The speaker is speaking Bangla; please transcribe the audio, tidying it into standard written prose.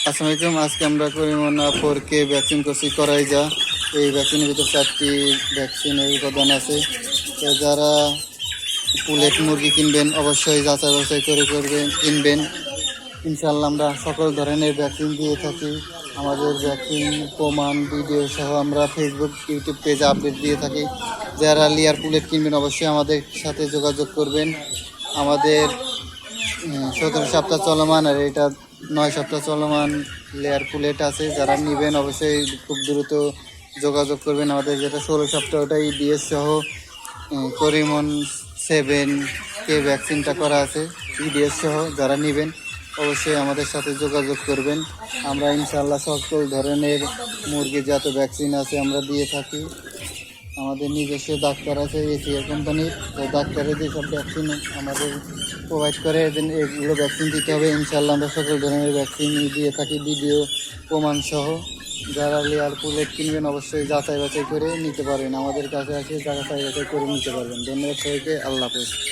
আসসালামু আলাইকুম। আজকে আমরা করিমনা 4K ভ্যাকসিন করছি করাই যা। এই ভ্যাকসিনের ভিতর 4টি ভ্যাকসিনের উপাদান আছে। তো যারা পুলেট মুরগি কিনবেন অবশ্যই যাচাই বাছাই করে কিনবেন। ইনশাল্লাহ আমরা সকল ধরনের ভ্যাকসিন দিয়ে থাকি। আমাদের ভ্যাকসিন প্রমাণ ভিডিও সহ আমরা ফেসবুক ইউটিউব পেজে আপডেট দিয়ে থাকি। যারা লেয়ার পুলেট কিনবেন অবশ্যই আমাদের সাথে যোগাযোগ করবেন। আমাদের 17 সপ্তাহ চলমান, আর এটা 9 সপ্তাহ চলমান লেয়ার পুলেট আছে। যারা নেবেন অবশ্যই খুব দ্রুত যোগাযোগ করবেন। আমাদের যেটা 16 সপ্তাহ ওটাই ডিএস সহ করিমন 7K ভ্যাকসিনটা করা আছে ইডিএস সহ। যারা নেবেন অবশ্যই আমাদের সাথে যোগাযোগ করবেন। আমরা ইনশাআল্লাহ সকল ধরনের মুরগির যত ভ্যাকসিন আছে আমরা দিয়ে থাকি। আমাদের নিজস্ব ডাক্তার আছে এশিয়া কোম্পানির, ওই ডাক্তারের যেসব ভ্যাকসিন আমাদের প্রোভাইড করে এগুলো ভ্যাকসিন দিতে হবে। ইনশাল্লাহ আমরা সকল ধরনের ভ্যাকসিন দিয়ে থাকি ভিডিও প্রমাণ সহ। যারা লেয়ার পুলেট কিনবেন অবশ্যই যাচাই বাছাই করে নিতে পারবেন, আমাদের কাছে আসে যাচাই বাছাই করে নিতে পারবেন। ধন্যবাদ সবাইকে, আল্লাহ হাফেজ।